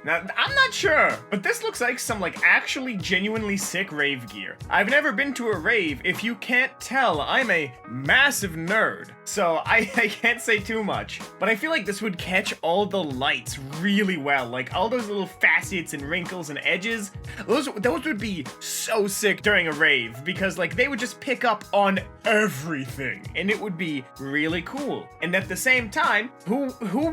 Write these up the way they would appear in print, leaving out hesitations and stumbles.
Now, I'm not sure, but this looks like some, like, actually genuinely sick rave gear. I've never been to a rave. If you can't tell, I'm a massive nerd, so I can't say too much. But I feel like this would catch all the lights really well, like all those little facets and wrinkles and edges. Those would be so sick during a rave, because, like, they would just pick up on everything, and it would be really cool. And at the same time, who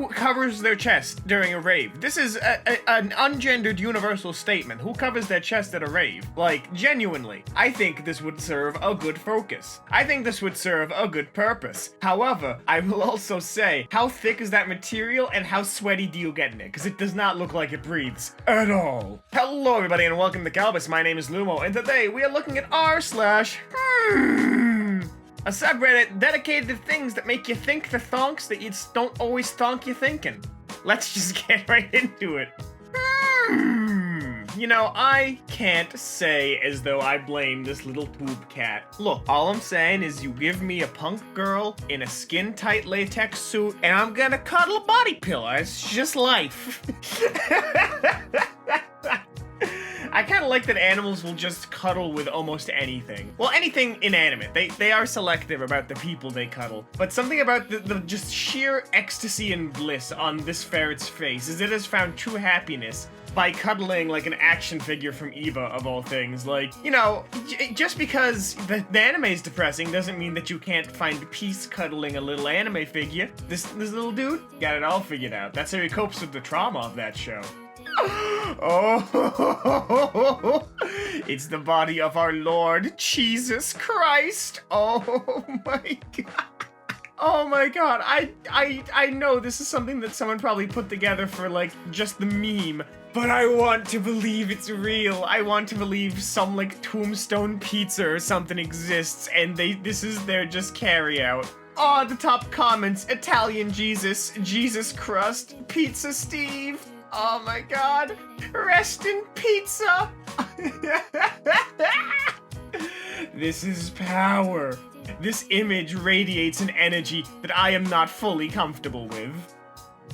covers their chest during a rave? This is an ungendered universal statement. Who covers their chest at a rave? Like, genuinely, I think this would serve a good focus. I think this would serve a good purpose. However, I will also say, how thick is that material and how sweaty do you get in it? Because it does not look like it breathes at all. Hello everybody and welcome to Kalbus. My name is Lumo, and today we are looking at r/Hmmm, a subreddit dedicated to things that make you think the thonks that you just don't always thonk you thinking. Let's just get right into it. You know, I can't say as though I blame this little poop cat. Look, all I'm saying is you give me a punk girl in a skin-tight latex suit, and I'm gonna cuddle a body pillow. It's just life. I kind of like that animals will just cuddle with almost anything. Well, anything inanimate. They are selective about the people they cuddle. But something about the just sheer ecstasy and bliss on this ferret's face is it has found true happiness by cuddling like an action figure from Eva, of all things. Like, you know, just because the anime is depressing doesn't mean that you can't find peace cuddling a little anime figure. This little dude got it all figured out. That's how he copes with the trauma of that show. Oh, it's the body of our Lord Jesus Christ. Oh my God. Oh my God. I know this is something that someone probably put together for like just the meme, but I want to believe it's real. I want to believe some like tombstone pizza or something exists and this is their just carry out. Oh, the top comments, Italian Jesus, Jesus crust, Pizza Steve. Oh my God, rest in pizza. This is power. This image radiates an energy that I am not fully comfortable with.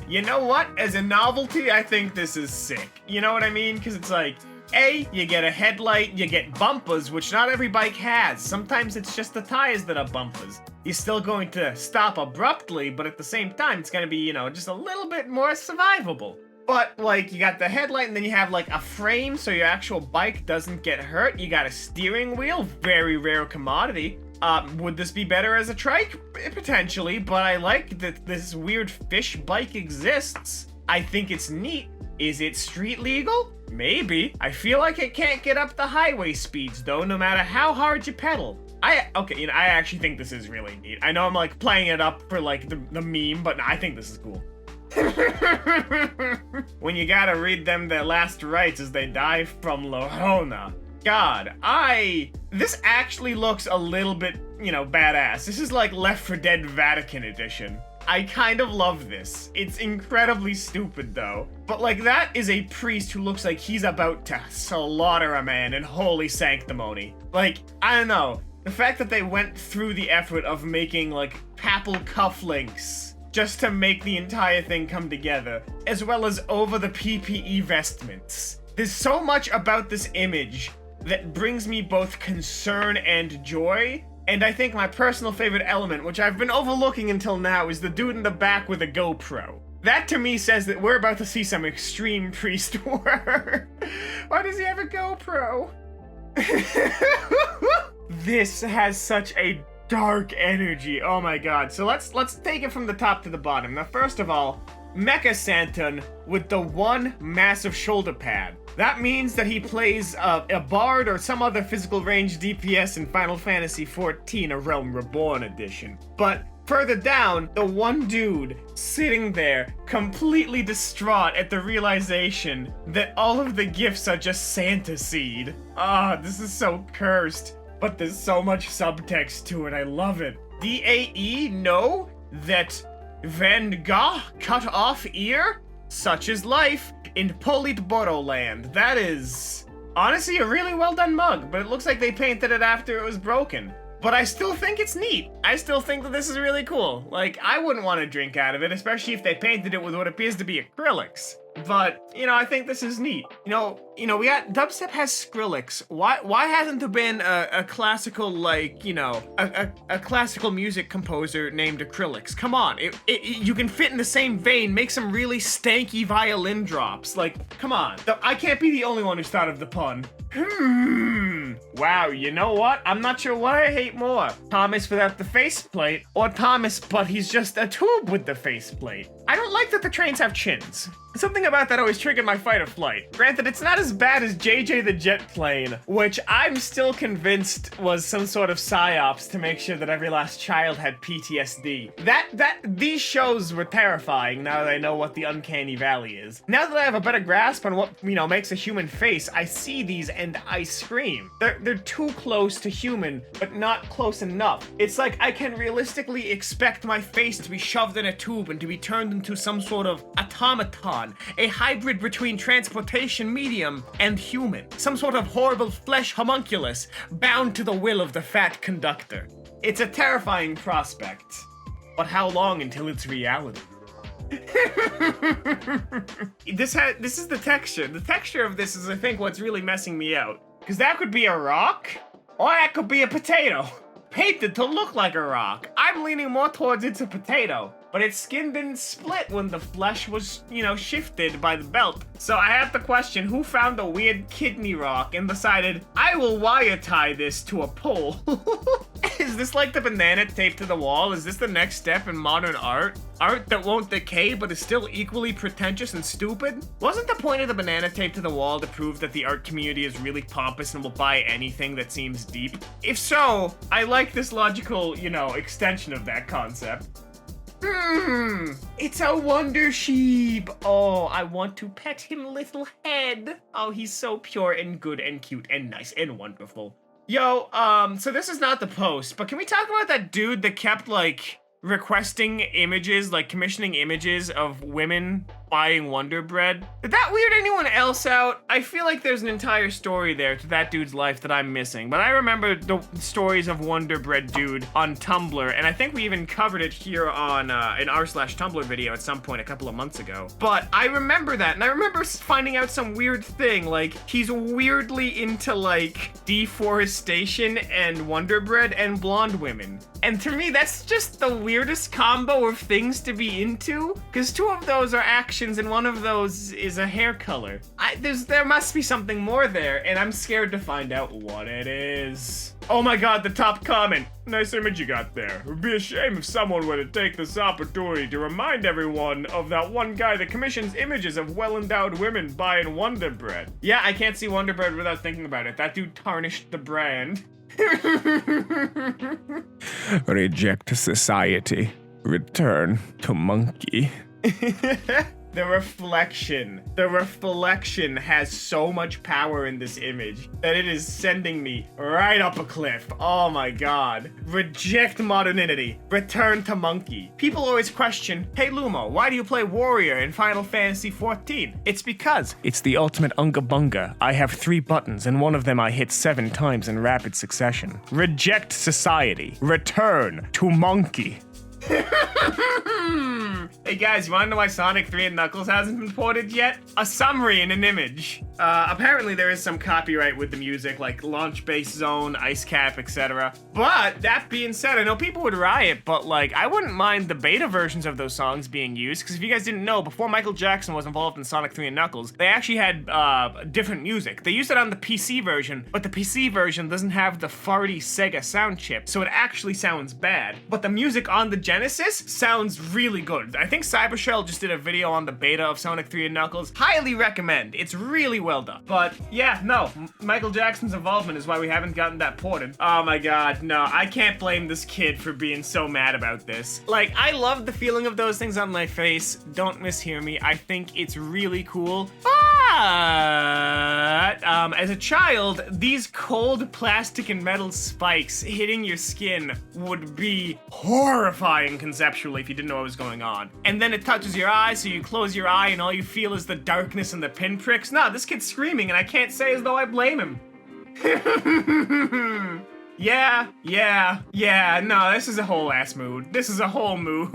You know what? As a novelty, I think this is sick. You know what I mean? Because it's like, A, you get a headlight, you get bumpers, which not every bike has. Sometimes it's just the tires that are bumpers. You're still going to stop abruptly, but at the same time, it's going to be, you know, just a little bit more survivable. But, like, you got the headlight, and then you have, like, a frame so your actual bike doesn't get hurt. You got a steering wheel, very rare commodity. Would this be better as a trike? Potentially, but I like that this weird fish bike exists. I think it's neat. Is it street legal? Maybe. I feel like it can't get up the highway speeds, though, no matter how hard you pedal. Okay, you know, I actually think this is really neat. I know I'm, like, playing it up for, like, the meme, but I think this is cool. When you gotta read them their last rites as they die from Lohona. God, this actually looks a little bit, you know, badass. This is like Left 4 Dead Vatican edition. I kind of love this. It's incredibly stupid though. But like that is a priest who looks like he's about to slaughter a man in holy sanctimony. Like, I don't know. The fact that they went through the effort of making like papal cufflinks just to make the entire thing come together, as well as over the PPE vestments. There's so much about this image that brings me both concern and joy, and I think my personal favorite element, which I've been overlooking until now, is the dude in the back with a GoPro. That to me says that we're about to see some extreme priest work. Why does he have a GoPro? This has such a dark energy. Oh my God. So let's take it from the top to the bottom. Now, first of all, Mecha Santa with the one massive shoulder pad. That means that he plays a bard or some other physical range DPS in Final Fantasy XIV, A Realm Reborn edition. But further down, the one dude sitting there completely distraught at the realization that all of the gifts are just Santa seed. This is so cursed. But there's so much subtext to it, I love it. DAE know that Van Gogh cut off ear? Such is life in Politburo land. That is honestly a really well done mug, but it looks like they painted it after it was broken. But I still think it's neat. I still think that this is really cool. Like, I wouldn't want to drink out of it, especially if they painted it with what appears to be acrylics. But, you know, I think this is neat. You know, we got, dubstep has Skrillex. Why hasn't there been a classical, like, you know, a classical music composer named Acrylics? Come on, you can fit in the same vein, make some really stanky violin drops. Like, come on. I can't be the only one who's thought of the pun. Wow, you know what? I'm not sure what I hate more. Thomas without the faceplate, or Thomas but he's just a tube with the faceplate. I don't like that the trains have chins. Something about that always triggered my fight or flight. Granted, it's not as bad as JJ the Jet Plane, which I'm still convinced was some sort of psyops to make sure that every last child had PTSD. These shows were terrifying now that I know what the uncanny valley is. Now that I have a better grasp on what, you know, makes a human face, I see these and I scream. They're too close to human, but not close enough. It's like I can realistically expect my face to be shoved in a tube and to be turned into some sort of automaton, a hybrid between transportation medium and human, some sort of horrible flesh homunculus bound to the will of the fat conductor. It's a terrifying prospect, but how long until it's reality? This is the texture. The texture of this is, I think, what's really messing me out. Because that could be a rock, or that could be a potato. Painted to look like a rock. I'm leaning more towards it's a potato, but its skin didn't split when the flesh was, you know, shifted by the belt. So I have to question who found a weird kidney rock and decided, I will wire tie this to a pole. Is this like the banana taped to the wall? Is this the next step in modern art? Art that won't decay but is still equally pretentious and stupid? Wasn't the point of the banana taped to the wall to prove that the art community is really pompous and will buy anything that seems deep? If so, I like this logical, you know, extension of that concept. It's a wonder sheep. Oh, I want to pet him, little head. Oh, he's so pure and good and cute and nice and wonderful. Yo, so this is not the post, but can we talk about that dude that kept, like, requesting images, like commissioning images of women buying Wonder Bread? Did that weird anyone else out? I feel like there's an entire story there to that dude's life that I'm missing, but I remember the stories of Wonder Bread dude on Tumblr, and I think we even covered it here on an r/Tumblr video at some point a couple of months ago. But I remember that, and I remember finding out some weird thing, like he's weirdly into like deforestation and Wonder Bread and blonde women. And to me, that's just the weirdest combo of things to be into, because two of those are actions and one of those is a hair color. There must be something more there, and I'm scared to find out what it is. Oh my god, the top comment. Nice image you got there. It would be a shame if someone were to take this opportunity to remind everyone of that one guy that commissions images of well-endowed women buying Wonder Bread. Yeah, I can't see Wonder Bread without thinking about it. That dude tarnished the brand. Reject society. Return to monkey. The reflection has so much power in this image that it is sending me right up a cliff. Oh my god. Reject modernity. Return to monkey. People always question, hey Lumo, why do you play warrior in Final Fantasy XIV? It's because it's the ultimate unga bunga. I have 3 buttons and one of them I hit 7 times in rapid succession. Reject society. Return to monkey. Hey guys, you wanna know why Sonic 3 and Knuckles hasn't been ported yet? A summary in an image. Apparently there is some copyright with the music, like Launch Base Zone, Ice Cap, etc. But, that being said, I know people would riot, but like, I wouldn't mind the beta versions of those songs being used, because if you guys didn't know, before Michael Jackson was involved in Sonic 3 and Knuckles, they actually had, different music. They used it on the PC version, but the PC version doesn't have the farty Sega sound chip, so it actually sounds bad. But the music on the Genesis sounds really good. I think Cybershell just did a video on the beta of Sonic 3 and Knuckles. Highly recommend. It's really well done. But yeah, no, Michael Jackson's involvement is why we haven't gotten that ported. Oh my god, no, I can't blame this kid for being so mad about this. Like, I love the feeling of those things on my face. Don't mishear me. I think it's really cool. But, as a child, these cold plastic and metal spikes hitting your skin would be horrifying conceptually if you didn't know what was going on. And then it touches your eye, so you close your eye and all you feel is the darkness and the pinpricks. Nah, this kid's screaming and I can't say as though I blame him. Yeah, no, this is a whole ass mood. This is a whole mood.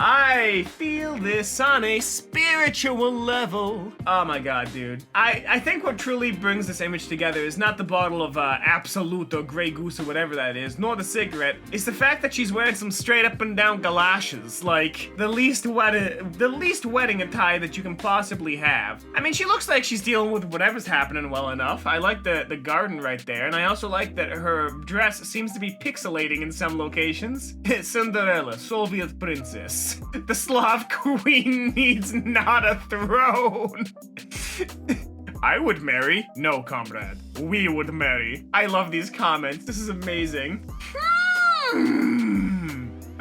I feel this on a spiritual level. Oh my god, dude. I think what truly brings this image together is not the bottle of Absolute or Grey Goose or whatever that is, nor the cigarette. It's the fact that she's wearing some straight up and down galoshes, like the least wedding attire that you can possibly have. I mean, she looks like she's dealing with whatever's happening well enough. I like the garden right there, and I also like that her dress seems to be pixelating in some locations. Cinderella, Soviet princess. The Slav Queen needs not a throne. I would marry. No, comrade. We would marry. I love these comments. This is amazing.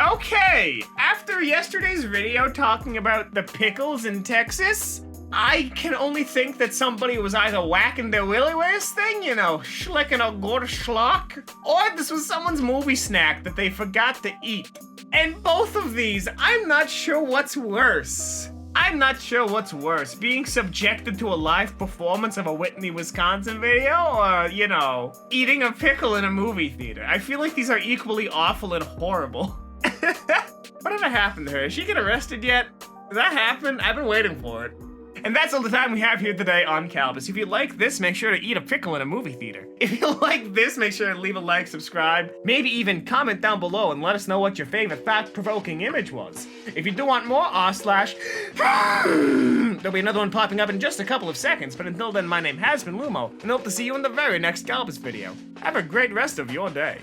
Okay, after yesterday's video talking about the pickles in Texas, I can only think that somebody was either whacking their willy with this thing, you know, schlicking a good schlock, or this was someone's movie snack that they forgot to eat. And both of these, I'm not sure what's worse. Being subjected to a live performance of a Whitney, Wisconsin video, or, you know, eating a pickle in a movie theater. I feel like these are equally awful and horrible. Whatever happened to her? Did she get arrested yet? Did that happen? I've been waiting for it. And that's all the time we have here today on Kalbus. If you like this, make sure to eat a pickle in a movie theater. If you like this, make sure to leave a like, subscribe, maybe even comment down below and let us know what your favorite thought-provoking image was. If you do want more, there'll be another one popping up in just a couple of seconds, but until then, my name has been Lumo, and I hope to see you in the very next Kalbus video. Have a great rest of your day.